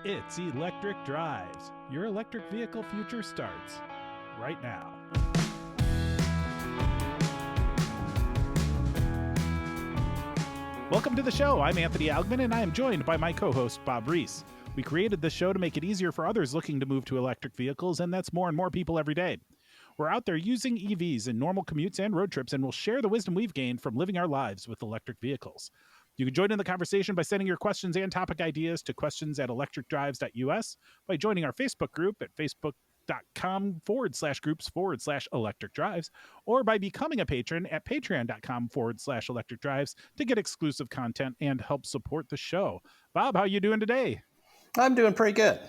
It's Electric Drives. Your electric vehicle future starts right now. Welcome to the show. I'm Anthony Algmin, and I am joined by my co-host, Bob Reese. We created this show to make it easier for others looking to move to electric vehicles, and that's more and more people every day. We're out there using EVs in normal commutes and road trips, and we'll share the wisdom we've gained from living our lives with electric vehicles. You can join in the conversation by sending your questions and topic ideas to questions@electricdrives.us, by joining our Facebook group at facebook.com/groups/electric drives, or by becoming a patron at patreon.com/electric drives to get exclusive content and help support the show. Bob, how you doing today? I'm doing pretty good.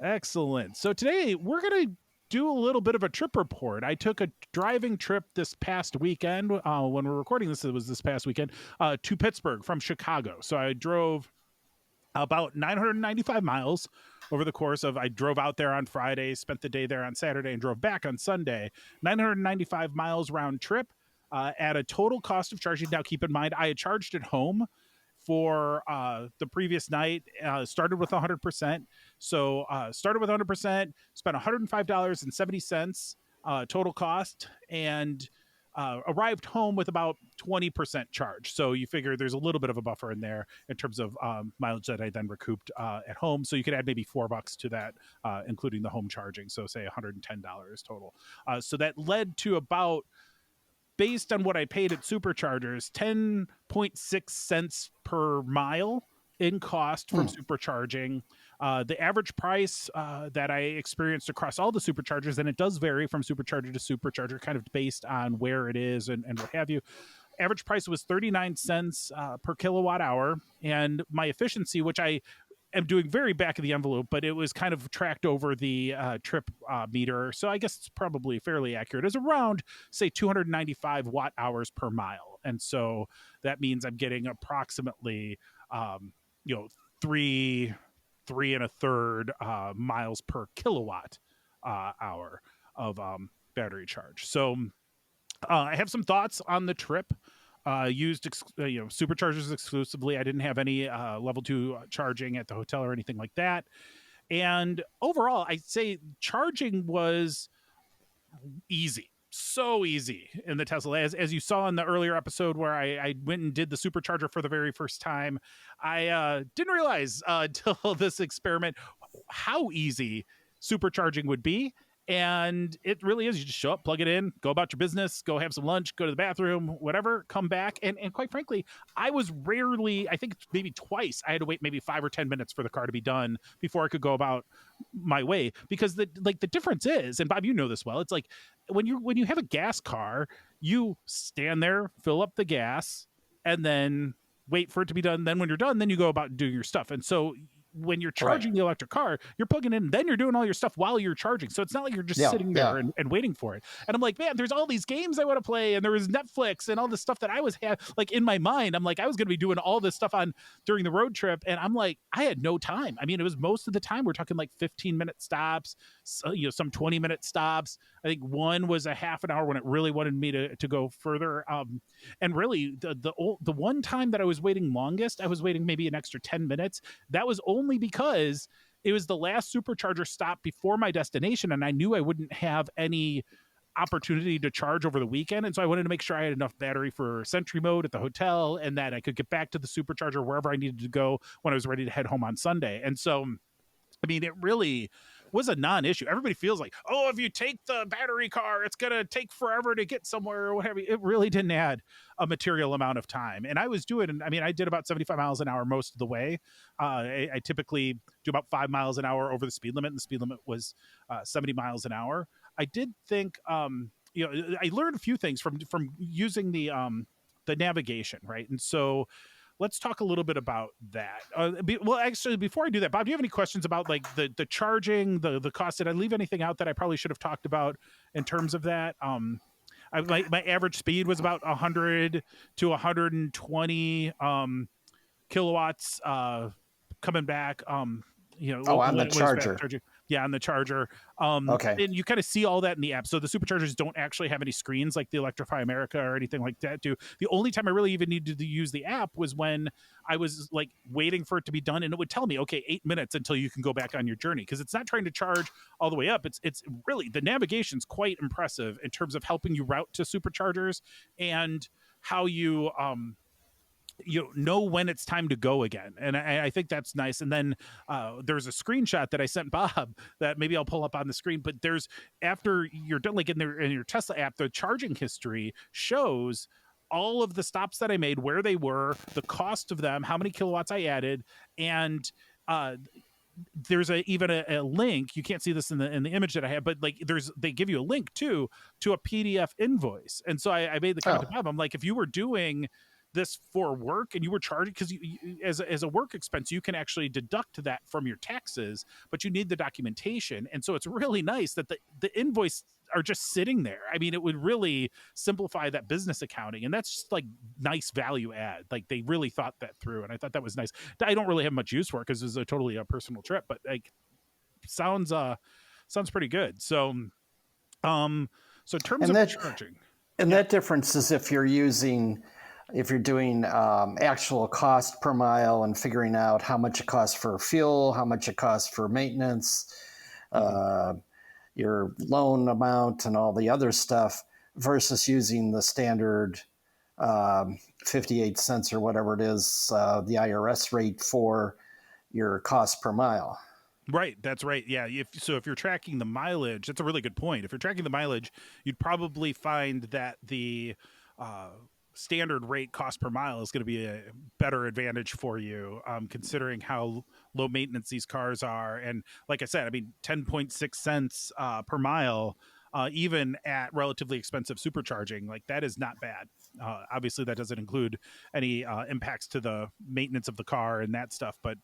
Excellent. So today we're going to do a little bit of a trip report. I took a driving trip this past weekend. When we're recording this, it was this past weekend, to Pittsburgh from Chicago. So I drove about 995 miles over the course of, I drove out there on Friday, spent the day there on Saturday, and drove back on Sunday. 995 miles round trip at a total cost of charging. Now, keep in mind, I had charged at home for the previous night, started with 100%. So started with 100%, spent $105.70 total cost, and arrived home with about 20% charge. So you figure there's a little bit of a buffer in there in terms of mileage that I then recouped at home. So you could add maybe $4 to that, including the home charging. So say $110 total. So that led to about, based on what I paid at superchargers, 10.6 cents per mile in cost from supercharging. The average price that I experienced across all the superchargers, and it does vary from supercharger to supercharger, kind of based on where it is and what have you. Average price was 39 cents per kilowatt hour. And my efficiency, which I am doing very back of the envelope, but it was kind of tracked over the trip meter, so I guess it's probably fairly accurate, is around, say, 295 watt hours per mile. And so that means I'm getting approximately three and a third miles per kilowatt hour of battery charge. So I have some thoughts on the trip. Used superchargers exclusively. I didn't have any level 2 charging at the hotel or anything like that. And overall, I'd say charging was easy. So easy in the Tesla. As you saw in the earlier episode where I went and did the supercharger for the very first time, I didn't realize until this experiment how easy supercharging would be. And it really is. You just show up, plug it in, go about your business, go have some lunch, go to the bathroom, whatever, come back. And quite frankly, I was rarely, I think maybe twice, I had to wait maybe 5 or 10 minutes for the car to be done before I could go about my way. Because the difference is, and Bob, you know this well, it's like when you have a gas car, you stand there, fill up the gas, and then wait for it to be done. Then when you're done, then you go about doing your stuff. And so when you're charging the electric car, you're plugging in, then you're doing all your stuff while you're charging. So it's not like you're just sitting there and waiting for it. And I'm like, man, there's all these games I want to play, and there was Netflix and all this stuff that I was like in my mind. I'm like, I was going to be doing all this stuff during the road trip, and I'm like, I had no time. I mean, it was most of the time we're talking like 15-minute stops, some 20-minute stops. I think one was a half an hour when it really wanted me to go further. And really, the one time that I was waiting longest, I was waiting maybe an extra 10 minutes. That was only because it was the last supercharger stop before my destination, and I knew I wouldn't have any opportunity to charge over the weekend. And so I wanted to make sure I had enough battery for Sentry mode at the hotel, and that I could get back to the supercharger wherever I needed to go when I was ready to head home on Sunday. And so, I mean, it really was a non-issue. Everybody feels like, oh, if you take the battery car, it's going to take forever to get somewhere or whatever. It really didn't add a material amount of time. And I was doing, I mean, I did about 75 miles an hour most of the way. I typically do about 5 miles an hour over the speed limit, and the speed limit was 70 miles an hour. I did think, I learned a few things from using the navigation, right? And so let's talk a little bit about that. Well, actually, before I do that, Bob, do you have any questions about like the charging, the cost? Did I leave anything out that I probably should have talked about in terms of that? My average speed was about 100 to 120 kilowatts coming back. Oh, on the what is fast charger. charging? Yeah, on the charger. Okay. And you kind of see all that in the app. So the superchargers don't actually have any screens like the Electrify America or anything like that do. The only time I really even needed to use the app was when I was like waiting for it to be done, and it would tell me, okay, 8 minutes until you can go back on your journey, because it's not trying to charge all the way up. It's really, the navigation's quite impressive in terms of helping you route to superchargers and how you know when it's time to go again, and I think that's nice. And then there's a screenshot that I sent Bob that maybe I'll pull up on the screen, but there's, after you're done, like in your Tesla app, the charging history shows all of the stops that I made, where they were, the cost of them, how many kilowatts I added, and there's even a link. You can't see this in the image that I have, but like they give you a link to a PDF invoice. And so I made the comment to Oh, Bob, I'm like, if you were doing this for work and you were charging, because as a work expense, you can actually deduct that from your taxes, but you need the documentation. And so it's really nice that the invoice are just sitting there. I mean, it would really simplify that business accounting, and that's just like nice value add. Like they really thought that through, and I thought that was nice. I don't really have much use for it because it's a totally a personal trip, but like sounds pretty good. So so in terms and of that charging, and yeah. that difference is if you're doing actual cost per mile and figuring out how much it costs for fuel, how much it costs for maintenance, Mhm. uh, your loan amount, and all the other stuff, versus using the standard 58 cents or whatever it is, the IRS rate for your cost per mile. Right, that's right. Yeah, if you're tracking the mileage, that's a really good point. If you're tracking the mileage, you'd probably find that the uh, standard rate cost per mile is going to be a better advantage for you, considering how low maintenance these cars are. And like I said, I mean, 10.6 cents per mile, even at relatively expensive supercharging, like that is not bad. Obviously, that doesn't include any impacts to the maintenance of the car and that stuff, but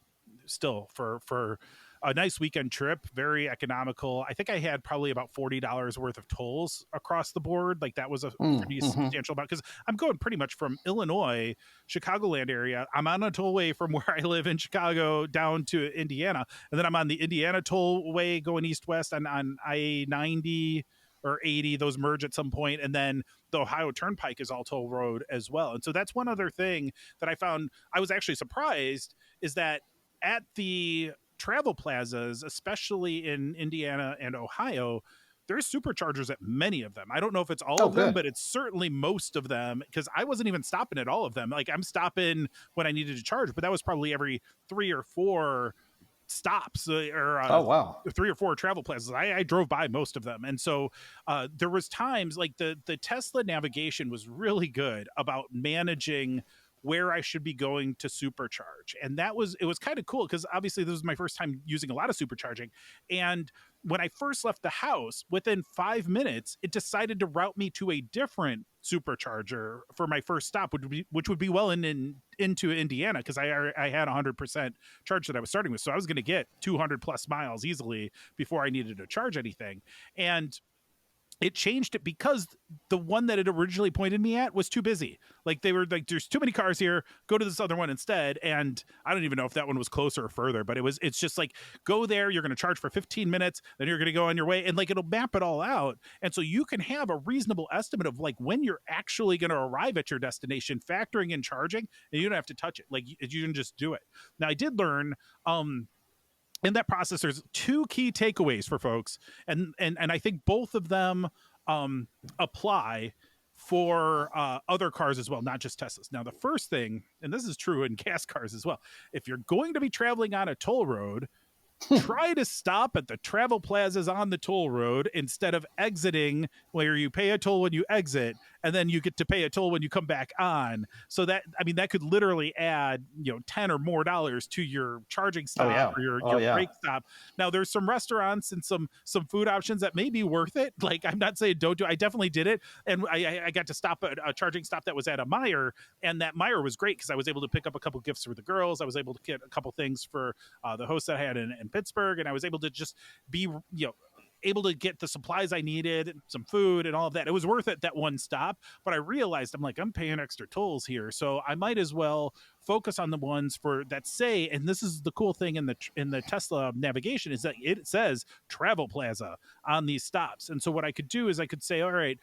still, for a nice weekend trip, very economical. I think I had probably about $40 worth of tolls across the board. Like that was a pretty Mm-hmm. substantial amount, because I'm going pretty much from Illinois, Chicagoland area. I'm on a tollway from where I live in Chicago down to Indiana, and then I'm on the Indiana tollway going east west on I-90 or 80. Those merge at some point, and then the Ohio Turnpike is all toll road as well. And so that's one other thing that I found I was actually surprised, is that at the travel plazas, especially in Indiana and Ohio, there's superchargers at many of them. I don't know if it's all Oh, of them, good. but it's certainly most of them, because I wasn't even stopping at all of them. Like I'm stopping when I needed to charge, but that was probably every 3 or 4 stops, or Oh, wow. 3 or 4 travel plazas. I drove by most of them, and so there was times like the Tesla navigation was really good about managing where I should be going to supercharge. And it was kind of cool, because obviously this was my first time using a lot of supercharging. And when I first left the house, within 5 minutes, it decided to route me to a different supercharger for my first stop, which would be well into Indiana, because I had 100% charge that I was starting with. So I was going to get 200 plus miles easily before I needed to charge anything. And it changed it because the one that it originally pointed me at was too busy. Like they were like, there's too many cars here, go to this other one instead. And I don't even know if that one was closer or further, but it's just like, go there, you're going to charge for 15 minutes, then you're going to go on your way. And like, it'll map it all out. And so you can have a reasonable estimate of like when you're actually going to arrive at your destination, factoring in charging, and you don't have to touch it. Like you can just do it. Now I did learn, in that process, there's 2 key takeaways for folks, and I think both of them apply for other cars as well, not just Teslas. Now, the first thing, and this is true in gas cars as well, if you're going to be traveling on a toll road, try to stop at the travel plazas on the toll road instead of exiting, where you pay a toll when you exit and then you get to pay a toll when you come back on. So that, I mean, that could literally add, 10 or more dollars to your charging Oh, stop yeah. or Oh, your yeah. break stop. Now there's some restaurants and some food options that may be worth it. Like I'm not saying don't do, I definitely did it. And I got to stop at a charging stop that was at a Meijer, and that Meijer was great because I was able to pick up a couple gifts for the girls. I was able to get a couple things for the host that I had in Pittsburgh, and I was able to just be, able to get the supplies I needed, some food and all of that. It was worth it, that one stop. But I realized I'm paying extra tolls here, so I might as well focus on the ones for that say. And this is the cool thing in the Tesla navigation, is that it says travel plaza on these stops. And so what I could do is I could say, all right,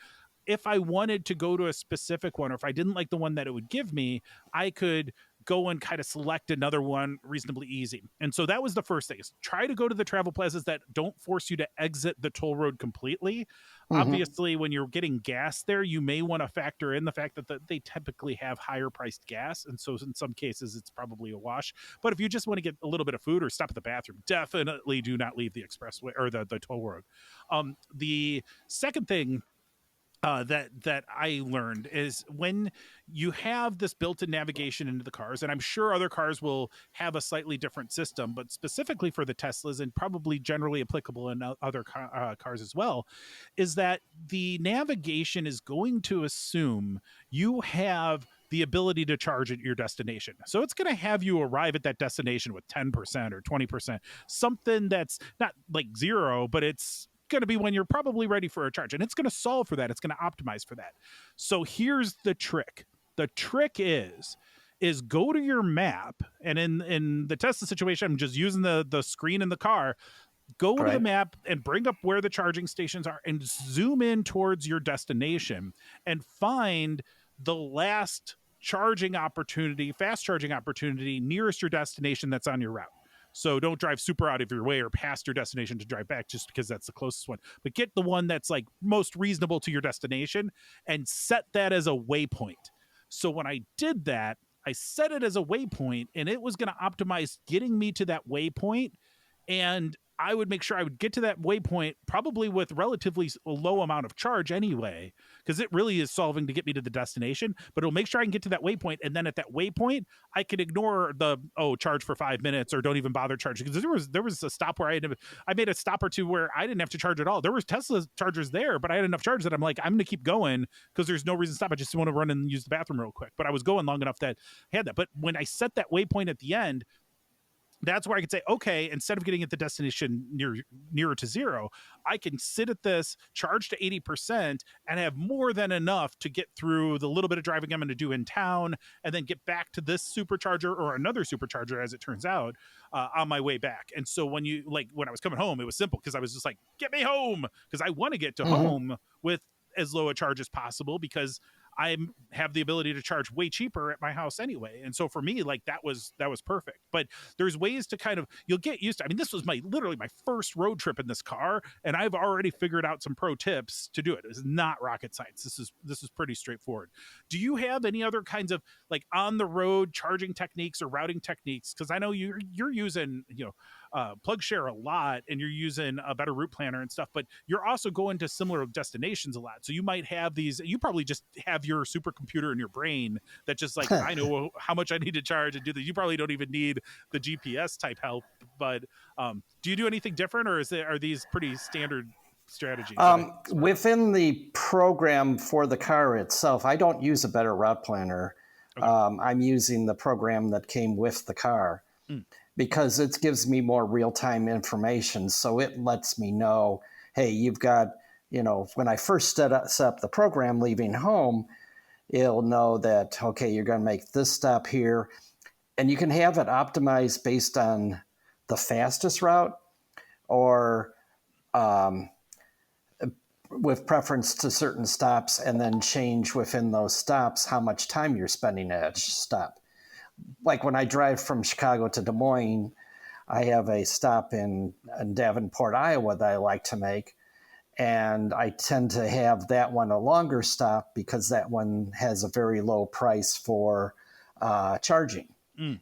if I wanted to go to a specific one, or if I didn't like the one that it would give me, I could go and kind of select another one reasonably easy. And so that was the first thing, is try to go to the travel plazas that don't force you to exit the toll road completely. Mm-hmm. Obviously, when you're getting gas there, you may want to factor in the fact that they typically have higher priced gas. And so in some cases, it's probably a wash. But if you just want to get a little bit of food or stop at the bathroom, definitely do not leave the expressway or the toll road. The second thing that I learned is, when you have this built-in navigation into the cars, and I'm sure other cars will have a slightly different system, but specifically for the Teslas, and probably generally applicable in other cars as well, is that the navigation is going to assume you have the ability to charge at your destination. So it's going to have you arrive at that destination with 10% or 20%, something that's not like zero, but it's going to be when you're probably ready for a charge, and it's going to solve for that. It's going to optimize for that. So here's the trick. The trick is go to your map, and in the Tesla situation, I'm just using the screen in the car. Go to the Right. map and bring up where the charging stations are, and zoom in towards your destination and find the last fast charging opportunity nearest your destination that's on your route. So don't drive super out of your way or past your destination to drive back just because that's the closest one. But get the one that's like most reasonable to your destination and set that as a waypoint. So when I did that, I set it as a waypoint, and it was going to optimize getting me to that waypoint. And I would make sure I would get to that waypoint probably with relatively low amount of charge anyway, because it really is solving to get me to the destination. But it'll make sure I can get to that waypoint, and then at that waypoint, I can ignore the charge for 5 minutes, or don't even bother charging, because there was a stop where I made a stop or two where I didn't have to charge at all. There was Tesla chargers there, but I had enough charge that I'm like, I'm going to keep going because there's no reason to stop. I just want to run and use the bathroom real quick. But I was going long enough that I had that. But when I set that waypoint at the end, that's where I could say, okay, instead of getting at the destination nearer to zero, I can sit at this, charge to 80%, and have more than enough to get through the little bit of driving I'm going to do in town, and then get back to this supercharger or another supercharger, as it turns out, on my way back. And so when I was coming home, it was simple, because I was just like, get me home, because I want to get to Mm-hmm. home with as low a charge as possible, because I have the ability to charge way cheaper at my house anyway. And so for me, like, that was perfect. But there's ways to kind of, you'll get used to, I mean, this was literally my first road trip in this car, and I've already figured out some pro tips to do it. It's not rocket science. This is pretty straightforward. Do you have any other kinds of like on the road charging techniques or routing techniques? Because I know you're using, plug share a lot, and you're using a better route planner and stuff, but you're also going to similar destinations a lot. So you might have you probably just have your supercomputer in your brain that just like, I know how much I need to charge and do this. You probably don't even need the GPS type help, but do you do anything different, or are these pretty standard strategies that I think work? Within the program for the car itself, I don't use a better route planner. Okay. I'm using the program that came with the car, Mm. because it gives me more real-time information. So it lets me know, hey, you've got, when I first set up the program leaving home, it'll know that, okay, you're going to make this stop here. And you can have it optimized based on the fastest route, or with preference to certain stops, and then change within those stops how much time you're spending at each stop. Like when I drive from Chicago to Des Moines, I have a stop in Davenport, Iowa that I like to make. And I tend to have that one a longer stop, because that one has a very low price for charging. Mm.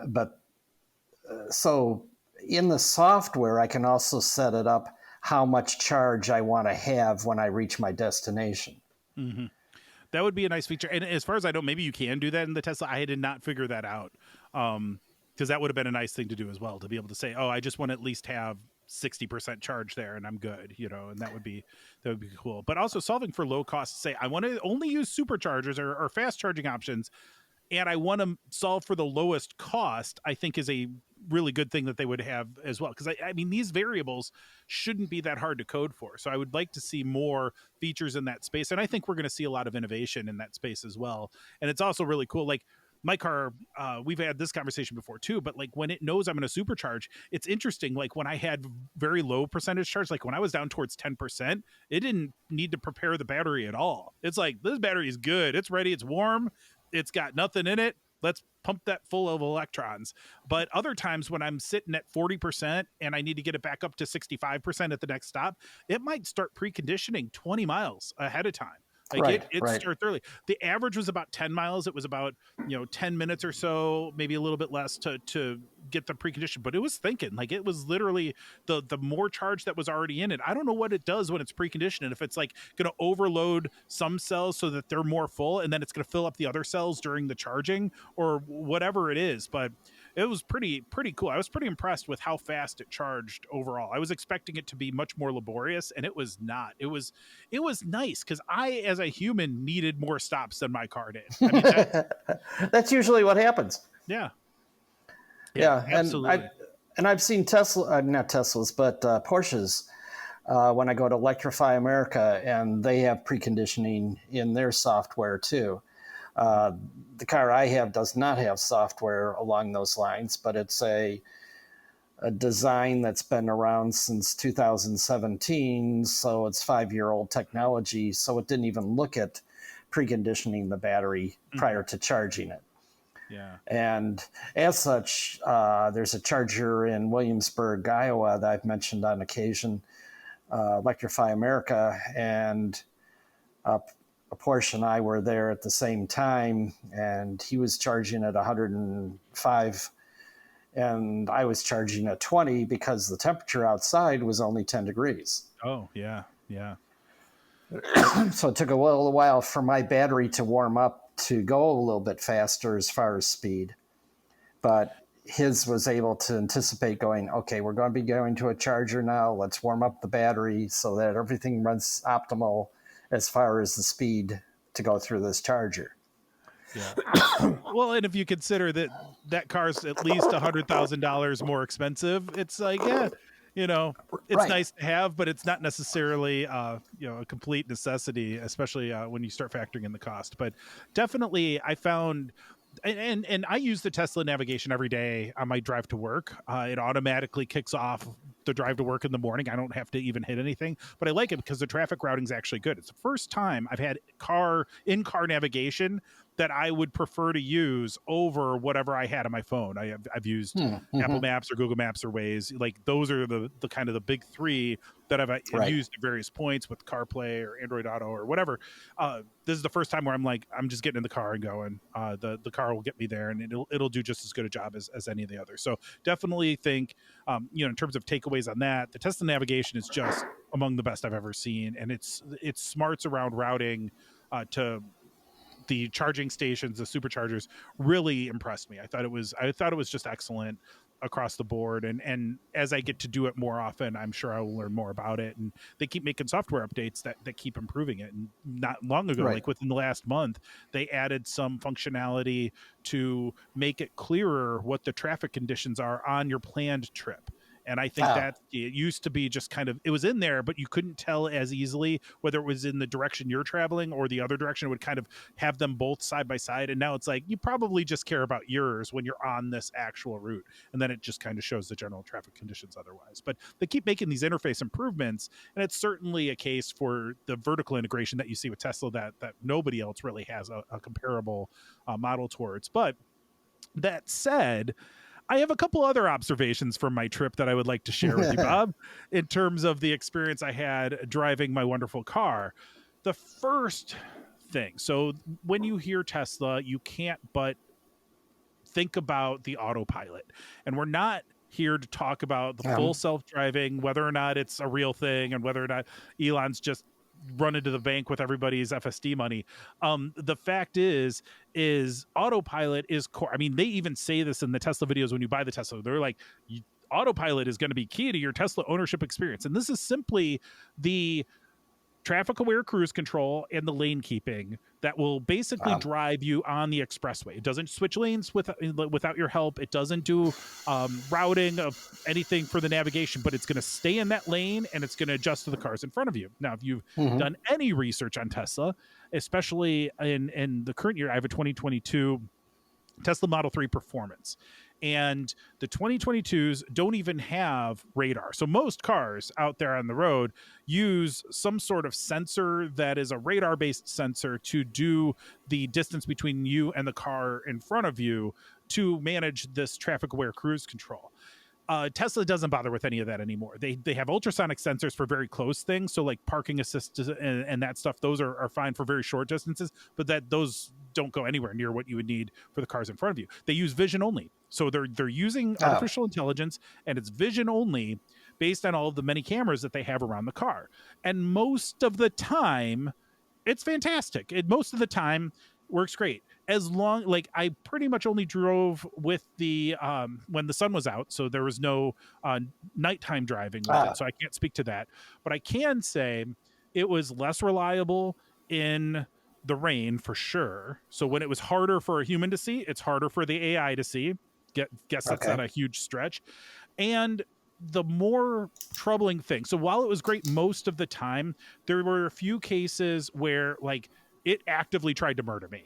But so in the software, I can also set it up how much charge I want to have when I reach my destination. Mm-hmm. That would be a nice feature. And as far as I know, maybe you can do that in the Tesla. I did not figure that out, because that would have been a nice thing to do as well, to be able to say, oh, I just want to at least have 60% charge there and I'm good, and that would be cool. But also solving for low cost, say I want to only use superchargers or fast charging options, and I want to solve for the lowest cost, I think is a really good thing that they would have as well. Because I mean, these variables shouldn't be that hard to code for. So I would like to see more features in that space. And I think we're going to see a lot of innovation in that space as well. And it's also really cool. Like my car, we've had this conversation before too, but like when it knows I'm going to supercharge, it's interesting. Like when I had very low percentage charge, like when I was down towards 10%, it didn't need to prepare the battery at all. It's like, this battery is good. It's ready. It's warm. It's got nothing in it. Let's pump that full of electrons. But other times when I'm sitting at 40% and I need to get it back up to 65% at the next stop, it might start preconditioning 20 miles ahead of time. Like it starts early. The average was about 10 miles. It was about, 10 minutes or so, maybe a little bit less to get the precondition, but it was thinking like it was literally the more charge that was already in it. I don't know what it does when it's preconditioned. If it's like going to overload some cells so that they're more full and then it's going to fill up the other cells during the charging or whatever it is. But it was pretty cool. I was pretty impressed with how fast it charged overall. I was expecting it to be much more laborious, and it was not. It was nice because I, as a human, needed more stops than my car did. I mean, that's usually what happens. Yeah, absolutely. And I've seen Tesla, not Teslas, but Porsches. When I go to Electrify America, and they have preconditioning in their software too. The car I have does not have software along those lines, but it's a design that's been around since 2017, so it's 5-year-old technology, so it didn't even look at preconditioning the battery prior to charging it. Yeah. And as such, there's a charger in Williamsburg, Iowa that I've mentioned on occasion, Electrify America, and a Porsche and I were there at the same time, and he was charging at 105 and I was charging at 20 because the temperature outside was only 10 degrees. Oh, yeah. So it took a little while for my battery to warm up to go a little bit faster as far as speed. But his was able to anticipate going, okay, we're going to be going to a charger now. Let's warm up the battery so that everything runs optimal as far as the speed to go through this charger. Yeah. Well, and if you consider that car's at least $100,000 more expensive, it's like, it's nice to have, but it's not necessarily, a complete necessity, especially when you start factoring in the cost. But definitely, I found. And I use the Tesla navigation every day on my drive to work. It automatically kicks off the drive to work in the morning. I don't have to even hit anything, but I like it because the traffic routing is actually good. It's the first time I've had in-car navigation that I would prefer to use over whatever I had on my phone. I've used Apple Maps or Google Maps or Waze. Like those are the kind of the big three that I've used at various points with CarPlay or Android Auto or whatever. This is the first time where I'm like, I'm just getting in the car and going. The car will get me there, and it'll do just as good a job as any of the others. So definitely think, in terms of takeaways on that, the Tesla navigation is just among the best I've ever seen, and its smarts around routing to the charging stations, the superchargers, really impressed me. I thought it was just excellent across the board. And as I get to do it more often, I'm sure I will learn more about it. And they keep making software updates that keep improving it. And not long ago, like within the last month, they added some functionality to make it clearer what the traffic conditions are on your planned trip. And I think that it used to be just kind of, it was in there, but you couldn't tell as easily whether it was in the direction you're traveling or the other direction. It would kind of have them both side by side. And now it's like, you probably just care about yours when you're on this actual route. And then it just kind of shows the general traffic conditions otherwise. But they keep making these interface improvements. And it's certainly a case for the vertical integration that you see with Tesla that nobody else really has a comparable model towards. But that said, I have a couple other observations from my trip that I would like to share with you, Bob, in terms of the experience I had driving my wonderful car. The first thing, so when you hear Tesla, you can't but think about the autopilot. And we're not here to talk about the full self-driving, whether or not it's a real thing and whether or not Elon's just run into the bank with everybody's FSD money. The fact is autopilot is core. I mean, they even say this in the Tesla videos when you buy the Tesla. They're like, autopilot is going to be key to your Tesla ownership experience. And this is simply the traffic aware cruise control and the lane keeping that will basically drive you on the expressway. It doesn't switch lanes without your help. It doesn't do routing of anything for the navigation, but it's going to stay in that lane and it's going to adjust to the cars in front of you. Now, if you've done any research on Tesla, especially in the current year, I have a 2022 Tesla Model 3 Performance. And the 2022s don't even have radar. So most cars out there on the road use some sort of sensor that is a radar-based sensor to do the distance between you and the car in front of you to manage this traffic-aware cruise control. Tesla doesn't bother with any of that anymore. They have ultrasonic sensors for very close things, so like parking assist and that stuff. Those are fine for very short distances, but those don't go anywhere near what you would need for the cars in front of you. They use vision only, so they're using artificial intelligence, and it's vision only based on all of the many cameras that they have around the car. And most of the time, it's fantastic. Most of the time works great. As long, like, I pretty much only drove with the when the sun was out, so there was no nighttime driving with it, so I can't speak to that. But I can say it was less reliable in the rain for sure. So when it was harder for a human to see, it's harder for the AI to see. Guess that's not a huge stretch. And the more troubling thing, so while it was great most of the time, there were a few cases where like it actively tried to murder me.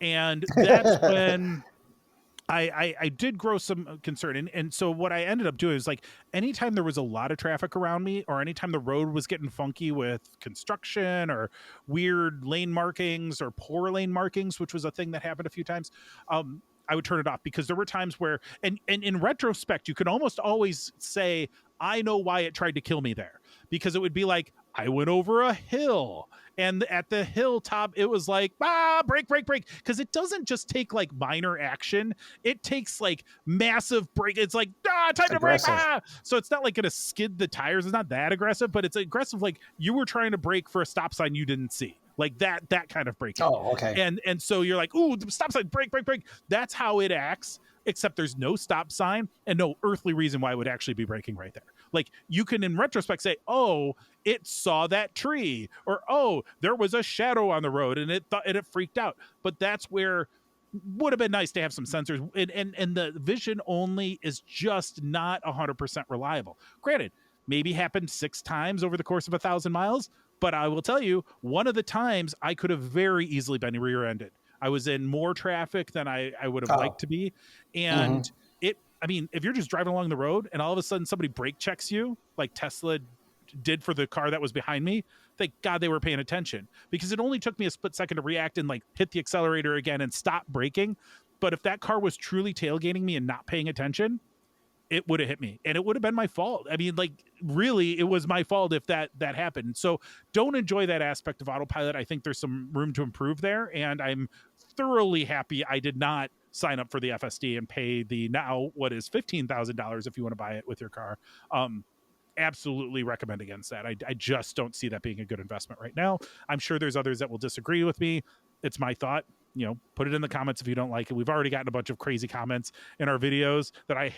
And that's when I did grow some concern. And so what I ended up doing is like anytime there was a lot of traffic around me or anytime the road was getting funky with construction or weird lane markings or poor lane markings, which was a thing that happened a few times, I would turn it off because there were times where, and in retrospect, you can almost always say, I know why it tried to kill me there, because it would be like, I went over a hill and at the hilltop, it was like, brake. Because it doesn't just take like minor action. It takes like massive brake. It's like, time to brake. So it's not like going to skid the tires. It's not that aggressive, but it's aggressive. Like you were trying to brake for a stop sign you didn't see. Like that kind of braking. Oh, okay. And so you're like, ooh, stop sign, brake. That's how it acts, except there's no stop sign and no earthly reason why it would actually be braking right there. Like you can, in retrospect, say, oh, it saw that tree, or oh, there was a shadow on the road and it thought, and it freaked out. But that's where would have been nice to have some sensors, and the vision only is just not 100% reliable. Granted, maybe happened 6 times over the course of 1,000 miles, but I will tell you, one of the times I could have very easily been rear-ended. I was in more traffic than I would have liked to be, and I mean, if you're just driving along the road and all of a sudden somebody brake checks you, like Tesla did for the car that was behind me, thank God they were paying attention, because it only took me a split second to react and like hit the accelerator again and stop braking. But if that car was truly tailgating me and not paying attention, it would have hit me and it would have been my fault. I mean, like really, it was my fault if that happened. So don't enjoy that aspect of autopilot. I think there's some room to improve there. And I'm thoroughly happy I did not sign up for the FSD and pay the now what is $15,000 if you want to buy it with your car. Absolutely recommend against that. I just don't see that being a good investment right now. I'm sure there's others that will disagree with me. It's my thought. Put it in the comments if you don't like it. We've already gotten a bunch of crazy comments in our videos that I,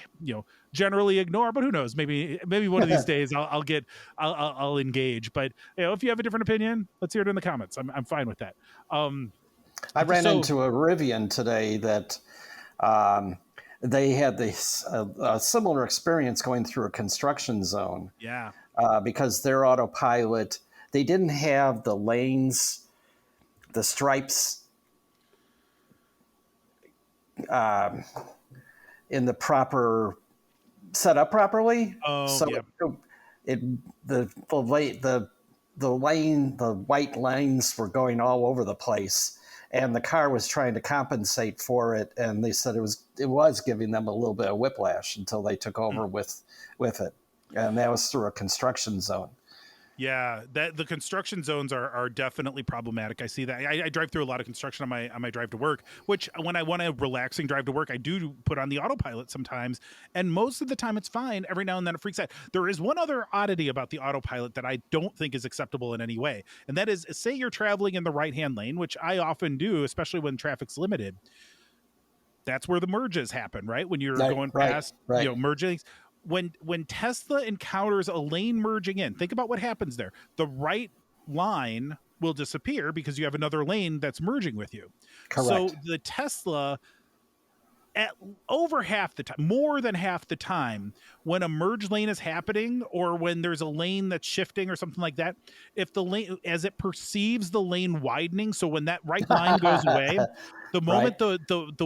generally ignore, but who knows? Maybe one of these days I'll engage. But if you have a different opinion, let's hear it in the comments. I'm fine with that. I ran into a Rivian today that they had this a similar experience going through a construction zone. Yeah. Because their autopilot, they didn't have the lanes, the stripes in the proper set up properly. Oh, so yeah. The white lanes were going all over the place, and the car was trying to compensate for it, and they said it was giving them a little bit of whiplash until they took over with it, and that was through a construction zone. Yeah, the construction zones are definitely problematic. I see that. I drive through a lot of construction on my drive to work, which when I want a relaxing drive to work, I do put on the autopilot sometimes, and most of the time it's fine. Every now and then it freaks out. There is one other oddity about the autopilot that I don't think is acceptable in any way, and that is, say you're traveling in the right-hand lane, which I often do, especially when traffic's limited. That's where the merges happen, right? When you're going past, merging. When Tesla encounters a lane merging in, think about what happens there. The right line will disappear because you have another lane that's merging with you. So Correct. the Tesla, at over half the time, more than half the time, when a merge lane is happening or when there's a lane that's shifting or something like that, if the lane, as it perceives the lane widening, so when that right line goes away, the moment Right. the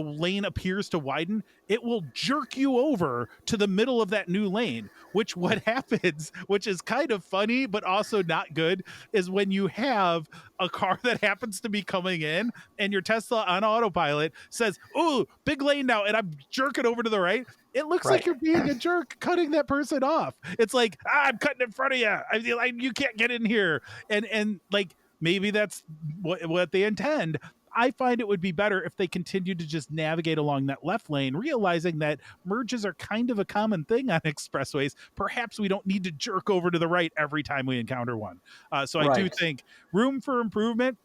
lane appears to widen, it will jerk you over to the middle of that new lane. Which what happens, which is kind of funny but also not good, is when you have a car that happens to be coming in and your Tesla on autopilot says, "Oh, big lane now," and I'm jerking over to the right. It looks like Right. you're being a jerk, cutting that person off. It's like, I'm cutting in front of you. You can't get in here, and like maybe that's what they intend. I find it would be better if they continued to just navigate along that left lane, realizing that merges are kind of a common thing on expressways. Perhaps we don't need to jerk over to the right every time we encounter one. So I do Right. think room for improvement,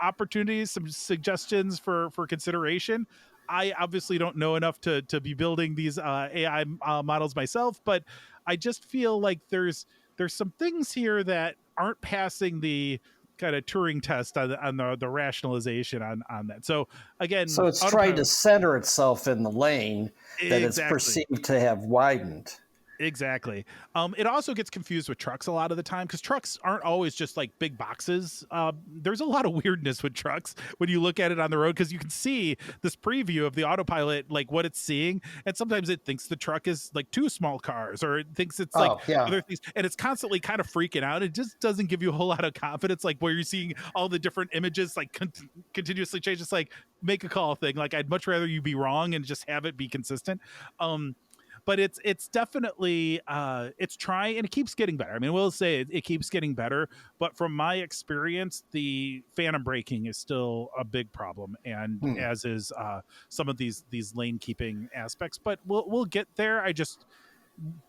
opportunities, some suggestions for consideration. I obviously don't know enough to be building these AI models myself, but I just feel like there's some things here that aren't passing the kind of Turing test on the rationalization on that. So So again, it's trying to autopilot. center itself in the lane that it's Exactly. perceived to have widened. Exactly. It also gets confused with trucks a lot of the time because trucks aren't always just like big boxes. There's a lot of weirdness with trucks when you look at it on the road because you can see this preview of the autopilot, like what it's seeing, and sometimes it thinks the truck is like two small cars, or it thinks it's like Oh, yeah. other things, and it's constantly kind of freaking out. It just doesn't give you a whole lot of confidence, like where you're seeing all the different images like continuously change. It's like make a call thing. Like I'd much rather you be wrong and just have it be consistent. But it's definitely it's trying, and it keeps getting better. I mean, we'll say it keeps getting better, but from my experience, the phantom braking is still a big problem, and Hmm. as is some of these lane keeping aspects. But we'll get there. I just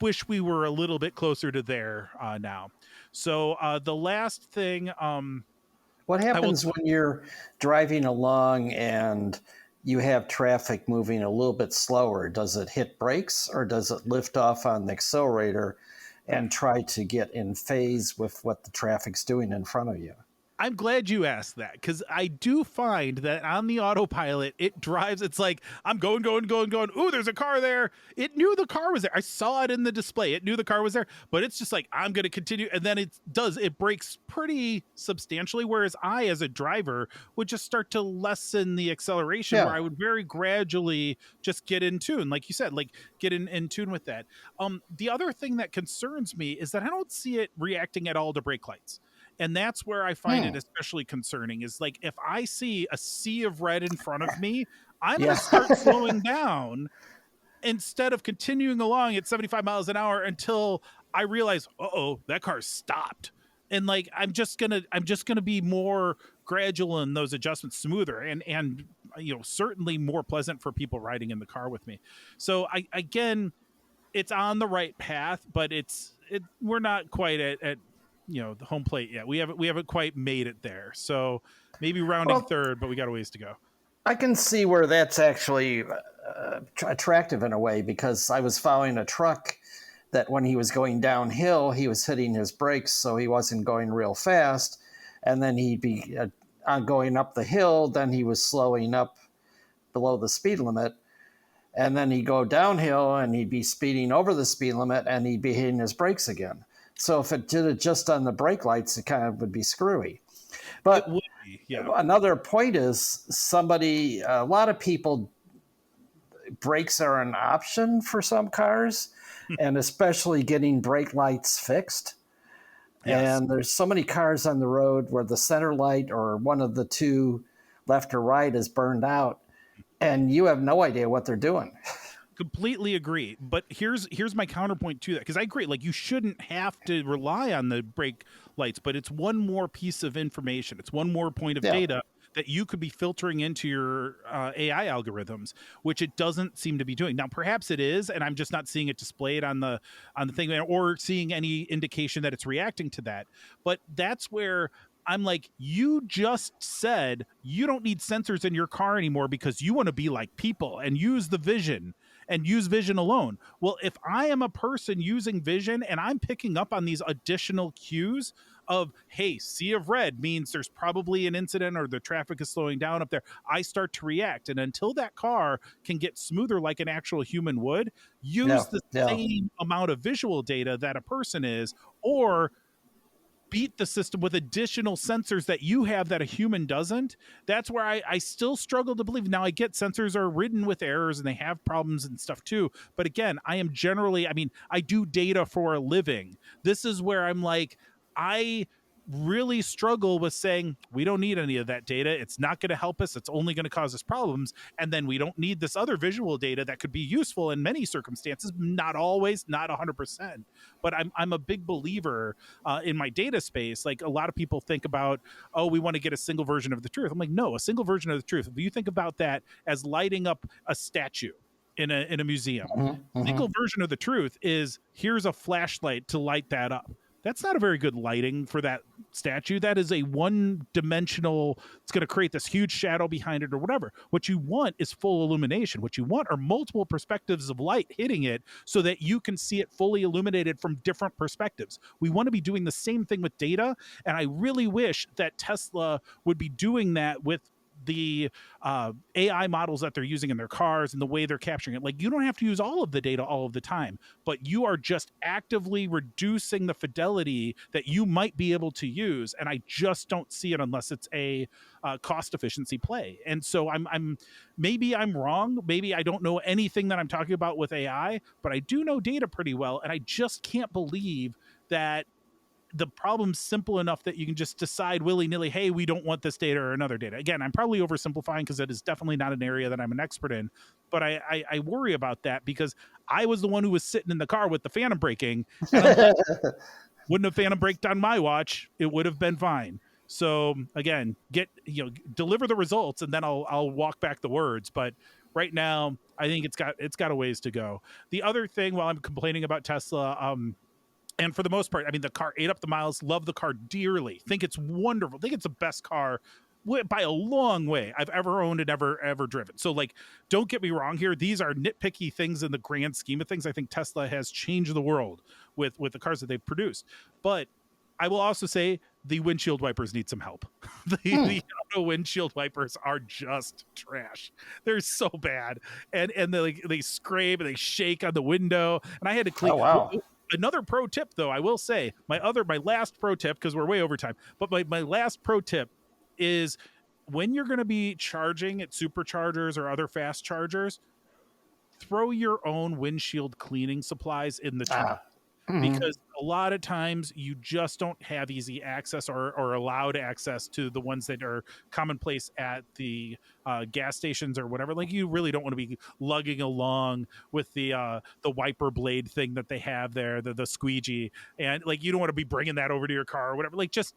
wish we were a little bit closer to there now. So the last thing What I will happens when you're driving along and you have traffic moving a little bit slower? Does it hit brakes or does it lift off on the accelerator and try to get in phase with what the traffic's doing in front of you? I'm glad you asked that because I do find that on the autopilot, it drives. It's like I'm going, going, going, going. Ooh, there's a car there. It knew the car was there. I saw it in the display. It knew the car was there, but it's just like I'm going to continue, and then it does. It brakes pretty substantially. Whereas I, as a driver, would just start to lessen the acceleration, where Yeah. I would very gradually just get in tune, like you said, like get in tune with that. The other thing that concerns me is that I don't see it reacting at all to brake lights, and that's where I find it Hmm. especially concerning, is like if I see a sea of red in front of me, I'm going to Yeah. start slowing down instead of continuing along at 75 miles an hour until I realize, oh, that car stopped. And like I'm just gonna be more gradual in those adjustments, smoother, and certainly more pleasant for people riding in the car with me. So I again, it's on the right path, but we're not quite at the home plate yet. We haven't quite made it there. So maybe rounding Well, third, but we got a ways to go. I can see where that's actually attractive in a way because I was following a truck that when he was going downhill, he was hitting his brakes, so he wasn't going real fast. And then he'd be going up the hill, then he was slowing up below the speed limit. And then he'd go downhill and he'd be speeding over the speed limit and he'd be hitting his brakes again. So if it did it just on the brake lights, it kind of would be screwy. It But would be, yeah. another point is a lot of people, brakes are an option for some cars, and especially getting brake lights fixed. Yes. And there's so many cars on the road where the center light or one of the two, left or right, is burned out, and you have no idea what they're doing. Completely agree. But here's my counterpoint to that, because I agree, like you shouldn't have to rely on the brake lights, but it's one more piece of information. It's one more point of Yeah. data that you could be filtering into your AI algorithms, which it doesn't seem to be doing. Now, perhaps it is, and I'm just not seeing it displayed on the thing, or seeing any indication that it's reacting to that. But that's where I'm like, you just said you don't need sensors in your car anymore because you want to be like people and use the vision and use vision alone. Well, if I am a person using vision and I'm picking up on these additional cues, of, hey, sea of red means there's probably an incident or the traffic is slowing down up there, I start to react. And until that car can get smoother like an actual human would, use Yeah. the Yeah. same amount of visual data that a person is, or beat the system with additional sensors that you have that a human doesn't. That's where I still struggle to believe. Now, I get sensors are ridden with errors and they have problems and stuff too. But again, I am generally, I mean, I do data for a living. This is where I'm like, I really struggle with saying we don't need any of that data. It's not going to help us. It's only going to cause us problems. And then we don't need this other visual data that could be useful in many circumstances, not always, not 100%. But I'm a big believer in my data space. Like, a lot of people think about, oh, we want to get a single version of the truth. I'm like, no, a single version of the truth. If you think about that as lighting up a statue in a museum, Mm-hmm. Mm-hmm. single version of the truth is, here's a flashlight to light that up. That's not a very good lighting for that statue. That is a one-dimensional, it's going to create this huge shadow behind it or whatever. What you want is full illumination. What you want are multiple perspectives of light hitting it so that you can see it fully illuminated from different perspectives. We want to be doing the same thing with data, and I really wish that Tesla would be doing that with the AI models that they're using in their cars and the way they're capturing it. Like, you don't have to use all of the data all of the time, but you are just actively reducing the fidelity that you might be able to use. And I just don't see it unless it's a cost efficiency play. And so maybe I'm wrong. Maybe I don't know anything that I'm talking about with AI, but I do know data pretty well. And I just can't believe that the problem's simple enough that you can just decide willy-nilly, hey, we don't want this data or another data. Again, I'm probably oversimplifying because it is definitely not an area that I'm an expert in, but I worry about that because I was the one who was sitting in the car with the phantom braking, and unless wouldn't have phantom braked on my watch, it would have been fine. So again, deliver the results, and then I'll walk back the words. But right now, I think it's got a ways to go. The other thing, while I'm complaining about Tesla, and for the most part, I mean, the car ate up the miles, love the car dearly, think it's wonderful, think it's the best car by a long way I've ever owned and ever driven. So, like, don't get me wrong here. These are nitpicky things in the grand scheme of things. I think Tesla has changed the world with the cars that they've produced. But I will also say the windshield wipers need some help. The auto windshield wipers are just trash. They're so bad. And they scrape and they shake on the window. And I had to clean. Oh, wow. Another pro tip, though, I will say, my last pro tip, because we're way over time, but my last pro tip is, when you're going to be charging at superchargers or other fast chargers, throw your own windshield cleaning supplies in the trunk. Because a lot of times you just don't have easy access or allowed access to the ones that are commonplace at the gas stations or whatever. Like, you really don't want to be lugging along with the wiper blade thing that they have there, the squeegee, and like, you don't want to be bringing that over to your car or whatever. Like, just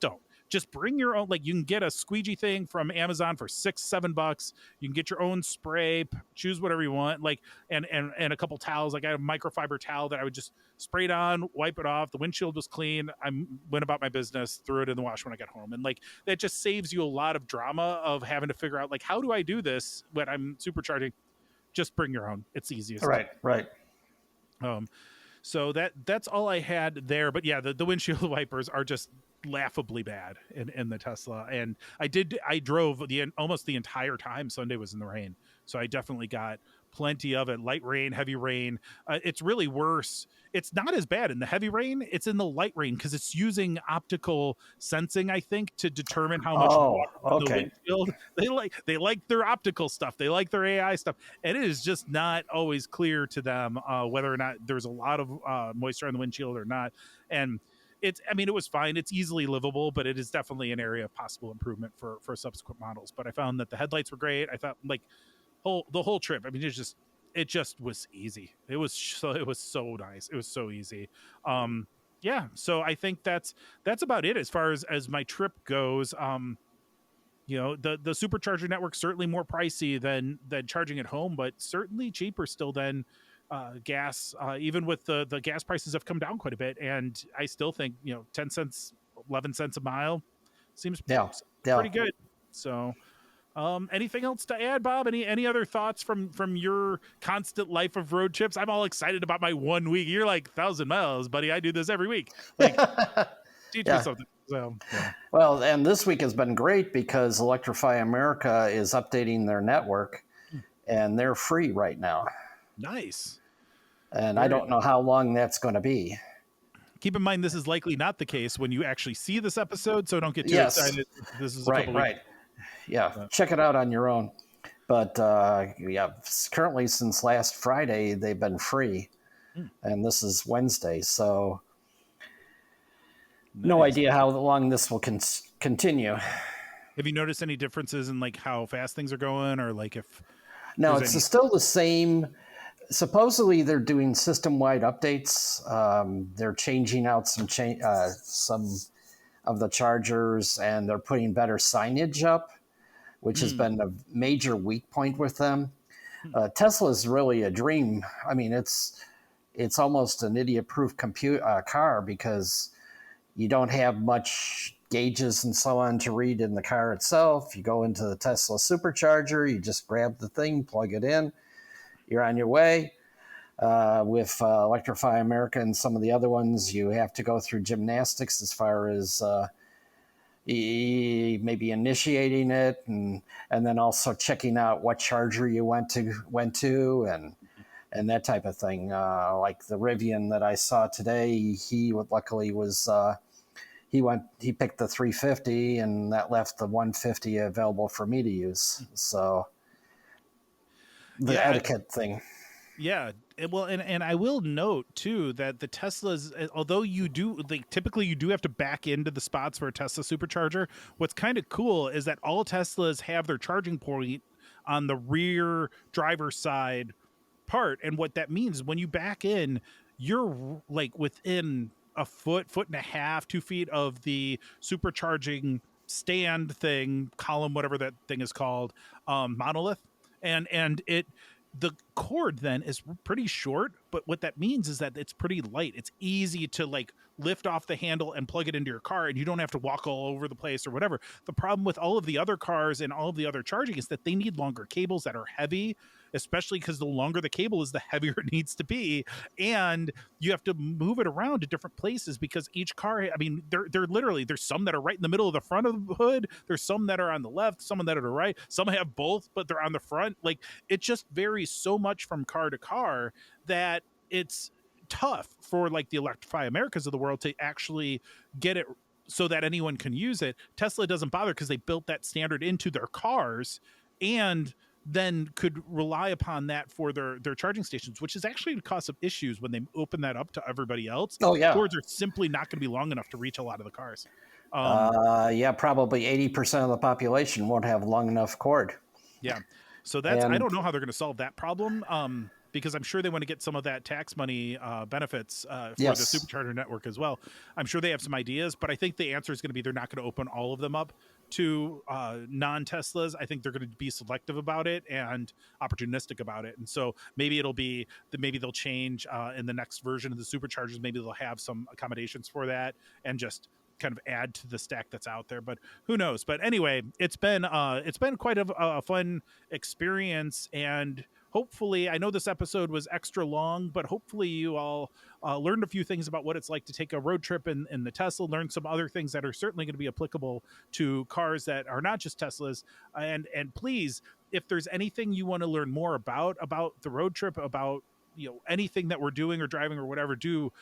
don't. Just bring your own. Like, you can get a squeegee thing from Amazon for $6-7. You can get your own spray, choose whatever you want. Like, and a couple towels. Like, I have a microfiber towel that I would just spray it on, wipe it off. The windshield was clean. I went about my business, threw it in the wash when I got home. And like, that just saves you a lot of drama of having to figure out, like, how do I do this when I'm supercharging? Just bring your own. It's easiest. Right. So that's all I had there. But yeah, the windshield wipers are just laughably bad in the Tesla. And I drove almost the entire time Sunday was in the rain. So I definitely got plenty of it. Light rain, heavy rain. It's really worse. It's not as bad in the heavy rain. It's in the light rain because it's using optical sensing, I think, to determine how much water in the windshield. They like their optical stuff. They like their AI stuff. And it is just not always clear to them whether or not there's a lot of moisture on the windshield or not. And it was fine. It's easily livable, but it is definitely an area of possible improvement for subsequent models. But I found that the headlights were great. I thought, like, the whole trip, I mean, it just was easy. It was so nice. It was so easy. Yeah. So I think that's about it as far as my trip goes. The supercharger network certainly more pricey than charging at home, but certainly cheaper still than gas. Even with the gas prices have come down quite a bit, and I still think 10 cents, 11 cents a mile seems pretty good. So. Anything else to add, Bob? Any other thoughts from your constant life of road trips? I'm all excited about my 1 week. You're like 1,000 miles, buddy. I do this every week. Like, Teach me Yeah. something. So yeah. Well, and this week has been great because Electrify America is updating their network, Hmm. and they're free right now. Nice. And I Very don't know how long that's going to be. keep in mind this is likely not the case when you actually see this episode, so don't get too Yes, excited. This is a right, couple weeks. right. Yeah, But check it out on your own. But yeah, currently since last Friday, they've been free. hmm, And this is Wednesday. So no nice. idea how long this will continue. Have you noticed any differences in like how fast things are going, or like if No, there's it's any? still the same. Supposedly, they're doing system-wide updates. They're changing out some of the chargers, and they're putting better signage up, which has Hmm, been a major weak point with them. hmm, Tesla is really a dream. I mean, it's almost an idiot-proof car because you don't have much gauges and so on to read in the car itself. You go into the Tesla supercharger, you just grab the thing, plug it in, you're on your way. With Electrify America and some of the other ones, you have to go through gymnastics as far as maybe initiating it, and then also checking out what charger you went to and that type of thing. Like the Rivian that I saw today, he luckily was he picked the 350, and that left the 150 available for me to use. So the yeah, etiquette thing. yeah. Well, and I will note too that the Teslas, although you do like typically you do have to back into the spots for a Tesla supercharger. What's kind of cool is that all Teslas have their charging point on the rear driver's side part, and what that means when you back in, you're like within a foot and a half, 2 feet of the supercharging stand thing, column, whatever that thing is called, monolith, and it the cord then is pretty short, but what that means is that it's pretty light. It's easy to like lift off the handle and plug it into your car, and you don't have to walk all over the place or whatever. The problem with all of the other cars and all of the other charging is that they need longer cables that are heavy, especially because the longer the cable is, the heavier it needs to be, and you have to move it around to different places because each car, I mean, they're literally, there's some that are right in the middle of the front of the hood, there's some that are on the left, some that are the right, some have both but they're on the front. Like, it just varies so much from car to car that it's tough for like the Electrify Americas of the world to actually get it so that anyone can use it. Tesla doesn't bother because they built that standard into their cars and then could rely upon that for their charging stations, which is actually the cause of issues when they open that up to everybody else. Oh yeah, Cords are simply not going to be long enough to reach a lot of the cars. yeah. Probably 80% of the population won't have long enough cord. Yeah. So that's, I And don't know how they're going to solve that problem. Because I'm sure they want to get some of that tax money benefits for the yes, supercharger network as well. I'm sure they have some ideas, but I think the answer is going to be they're not going to open all of them up to non-Teslas. I think they're going to be selective about it and opportunistic about it. And so maybe it'll be that maybe they'll change in the next version of the superchargers. Maybe they'll have some accommodations for that and just kind of add to the stack that's out there, but who knows. But anyway, it's been quite a fun experience, and hopefully, I know this episode was extra long, but hopefully you all learned a few things about what it's like to take a road trip in the Tesla, learned some other things that are certainly going to be applicable to cars that are not just Teslas. And please, if there's anything you want to learn more about the road trip, about anything that we're doing or driving or whatever, do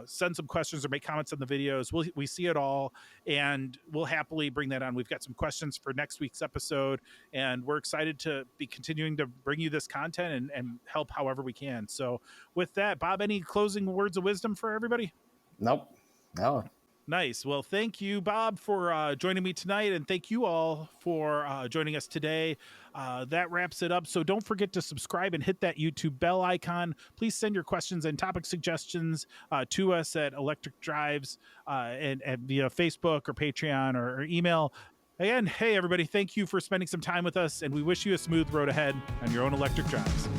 send some questions or make comments on the videos. We see it all, and we'll happily bring that on. We've got some questions for next week's episode, and we're excited to be continuing to bring you this content and help however we can. So with that, Bob, any closing words of wisdom for everybody? nope, no. Nice. Well, thank you, Bob, for joining me tonight, and thank you all for joining us today. That wraps it up. So don't forget to subscribe and hit that YouTube bell icon. Please send your questions and topic suggestions to us at Electric Drives and via Facebook or Patreon or email. Again, hey, everybody, thank you for spending some time with us, and we wish you a smooth road ahead on your own electric drives.